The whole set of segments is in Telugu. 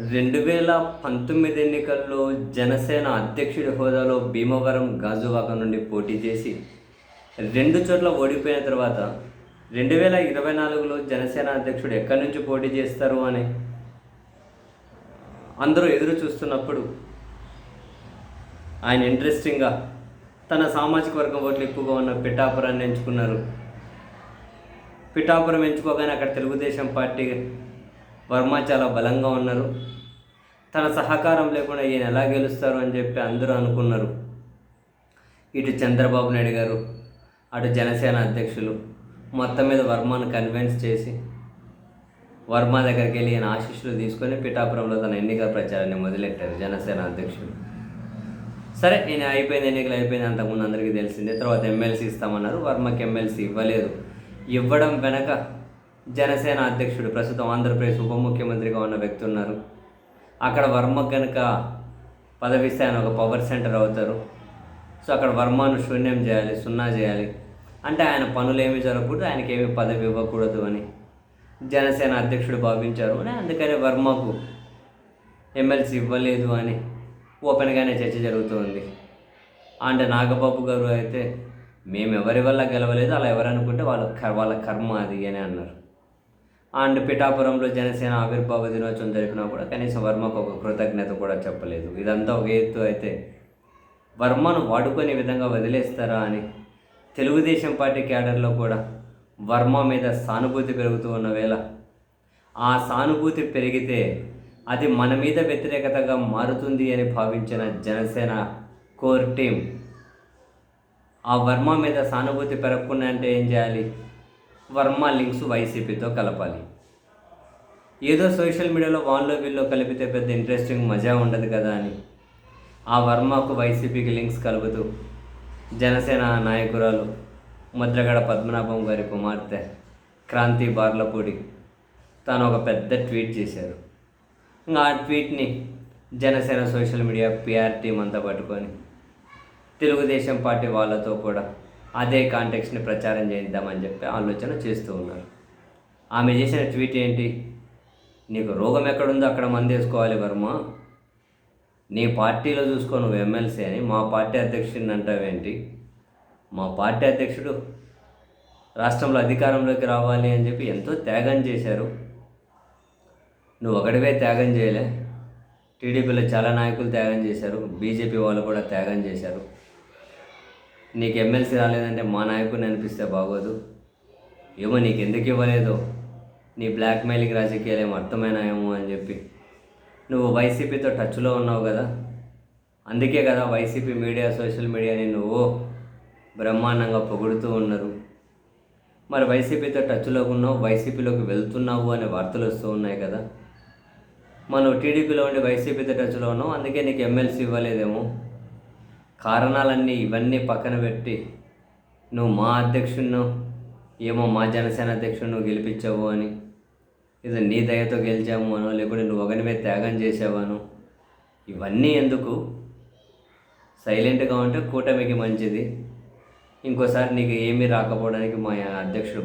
2019 ఎన్నికల్లో జనసేన అధ్యక్షుడి హోదాలో భీమవరం గాజువాక నుండి పోటీ చేసి 2 చోట్ల ఓడిపోయిన తర్వాత 2024లో జనసేన అధ్యక్షుడు ఎక్కడి నుంచి పోటీ చేస్తారు అని అందరూ ఎదురు చూస్తున్నప్పుడు ఆయన ఇంట్రెస్టింగ్గా తన సామాజిక వర్గం ఓట్లు ఎక్కువగా ఉన్న పిఠాపురాన్ని ఎంచుకున్నారు. పిఠాపురం ఎంచుకోగానే అక్కడ తెలుగుదేశం పార్టీ వర్మ చాలా బలంగా ఉన్నారు. తన సహకారం లేకుండా ఈయన ఎలా గెలుస్తారు అని చెప్పి అందరూ అనుకున్నారు. ఇటు చంద్రబాబు నాయుడు గారు, అటు జనసేన అధ్యక్షులు మొత్తం మీద వర్మను కన్విన్స్ చేసి వర్మ దగ్గరికి వెళ్ళి ఈయన ఆశీస్సులు తీసుకొని పిఠాపురంలో తన ఎన్నికల ప్రచారాన్ని మొదలెట్టారు జనసేన అధ్యక్షులు. సరే, ఈయన ఎన్నికలు అయిపోయింది, అంతకుముందు అందరికీ తెలిసిందే. తర్వాత ఎమ్మెల్సీ ఇస్తామన్నారు. వర్మకి ఎమ్మెల్సీ ఇవ్వలేదు. ఇవ్వడం వెనక జనసేన అధ్యక్షుడు, ప్రస్తుతం ఆంధ్రప్రదేశ్ ఉప ముఖ్యమంత్రిగా ఉన్న వ్యక్తి ఉన్నారు. అక్కడ వర్మ కనుక పదవి ఇస్తే ఆయన ఒక పవర్ సెంటర్ అవుతారు. సో అక్కడ వర్మను శూన్యం చేయాలి, సున్నా చేయాలి అంటే ఆయన పనులు ఏమి జరగకూడదు, ఆయనకి ఏమి పదవి ఇవ్వకూడదు అని జనసేన అధ్యక్షుడు భావించారు. అందుకని వర్మకు ఎమ్మెల్సీ ఇవ్వలేదు అని ఓపెన్గానే చర్చ జరుగుతుంది. అంటే నాగబాబు గారు అయితే మేము ఎవరి వల్ల గెలవలేదు, అలా ఎవరనుకుంటే వాళ్ళ కర్మ అది అని అన్నారు. అండ్ పిఠాపురంలో జనసేన ఆవిర్భావ దినోత్సవం జరిపినా కూడా కనీసం వర్మకు ఒక కృతజ్ఞత కూడా చెప్పలేదు. ఇదంతా ఒక ఎత్తు అయితే వర్మను వాడుకునే విధంగా వదిలేస్తారా అని తెలుగుదేశం పార్టీ క్యాడర్లో కూడా వర్మ మీద సానుభూతి పెరుగుతూ ఉన్న వేళ ఆ సానుభూతి పెరిగితే అది మన మీద వ్యతిరేకతగా మారుతుంది అని భావించిన జనసేన కోర్ టీం ఆ వర్మ మీద సానుభూతి పెరగకుండా అంటే ఏం చేయాలి? వర్మ లింక్స్ వైసీపీతో కలపాలి. ఏదో సోషల్ మీడియాలో వాళ్ళలో వీళ్ళు కలిపితే పెద్ద ఇంట్రెస్టింగ్ మజా ఉండదు కదా అని ఆ వర్మకు వైసీపీకి లింక్స్ కలుపుతూ జనసేన నాయకురాలు ముద్రగడ పద్మనాభం గారి కుమార్తె క్రాంతి బార్లపూడి తాను ఒక పెద్ద ట్వీట్ చేశారు. ఇంకా ఆ ట్వీట్ని Janasena social media PR team అంతా పట్టుకొని తెలుగుదేశం పార్టీ వాళ్ళతో కూడా అదే కాంటెక్స్ని ప్రచారం చేద్దామని చెప్పి ఆలోచన చేస్తూ ఉన్నారు. ఆమె చేసిన ట్వీట్ ఏంటి? నీకు రోగం ఎక్కడుందో అక్కడ మందేసుకోవాలి వర్మ, నీ పార్టీలో చూసుకో నువ్వు ఎమ్మెల్సీ అని మా పార్టీ అధ్యక్షుడిని అంటావేంటి? మా పార్టీ అధ్యక్షుడు రాష్ట్రంలో అధికారంలోకి రావాలి అని చెప్పి ఎంతో త్యాగం చేశారు. నువ్వు ఒకటివే త్యాగం చేయలే, టీడీపీలో చాలా నాయకులు త్యాగం చేశారు, బీజేపీ వాళ్ళు కూడా త్యాగం చేశారు. నీకు ఎమ్మెల్సీ రాలేదంటే మా నాయకుడిని అనిపిస్తే బాగోదు. ఏమో నీకు ఎందుకు ఇవ్వలేదో నీ బ్లాక్మెయిలింగ్ రాజకీయాలు ఏమో అర్థమైనాయేమో అని చెప్పి నువ్వు వైసీపీతో టచ్లో ఉన్నావు కదా, అందుకే కదా వైసీపీ మీడియా సోషల్ మీడియాని నువ్వు బ్రహ్మాండంగా పొగుడుతూ ఉన్నారు. మరి వైసీపీతో టచ్లో ఉన్నావు, వైసీపీలోకి వెళ్తున్నావు అనే వార్తలు వస్తూ ఉన్నాయి కదా. మనం టీడీపీలో ఉండి వైసీపీతో టచ్లో ఉన్నావు, అందుకే నీకు ఎమ్మెల్సీ ఇవ్వలేదేమో. కారణాలన్నీ ఇవన్నీ పక్కన పెట్టి నువ్వు మా అధ్యక్షుడిను ఏమో మా జనసేన అధ్యక్షుడిని నువ్వు గెలిపించావు అని, ఇది నీ దయతో గెలిచాము అనో, లేకుంటే నువ్వు ఒకనివే త్యాగం చేసావాను, ఇవన్నీ ఎందుకు? సైలెంట్గా ఉంటే కూటమికి మంచిది. ఇంకోసారి నీకు ఏమీ రాకపోవడానికి మా అధ్యక్షుడు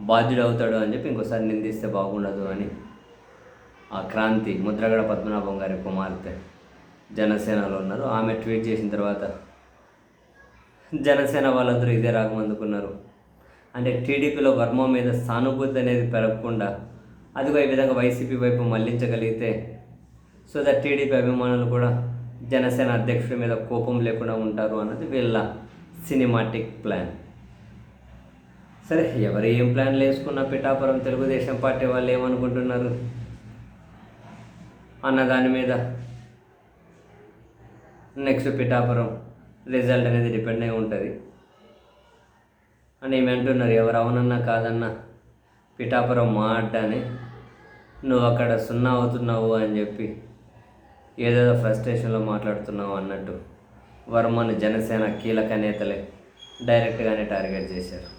బాధ్యుడు అవుతాడు అని చెప్పి ఇంకోసారి నిందిస్తే బాగుండదు అని ఆ క్రాంతి ముద్రగడ పద్మనాభం గారి కుమార్తె జనసేనలో ఉన్నారు. ఆమె ట్వీట్ చేసిన తర్వాత జనసేన వాళ్ళందరూ ఇదే రాగం అందుకున్నారు. అంటే టీడీపీలో వర్మ మీద సానుభూతి అనేది పెరగకుండా అదిగో ఈ విధంగా వైసీపీ వైపు మళ్లించగలిగితే సో దట్ టీడీపీ అభిమానులు కూడా జనసేన అధ్యక్షుడి మీద కోపం లేకుండా ఉంటారు అన్నది వీళ్ళ సినిమాటిక్ ప్లాన్. సరే, ఎవరు ఏం ప్లాన్లు వేసుకున్న పిఠాపురం తెలుగుదేశం పార్టీ వాళ్ళు ఏమనుకుంటున్నారు అన్న దాని మీద నెక్స్ట్ పిఠాపురం రిజల్ట్ అనేది డిపెండ్ అయి ఉంటుంది అని ఏమి అంటున్నారు. ఎవరు అవునన్నా కాదన్నా పిఠాపురం మా అడ్డానే, నువ్వు అక్కడ సున్నా అవుతున్నావు అని చెప్పి ఏదేదో ఫ్రస్ట్రేషన్లో మాట్లాడుతున్నావు అన్నట్టు వర్మను జనసేన కీలక నేతలే డైరెక్ట్గానే టార్గెట్ చేశారు.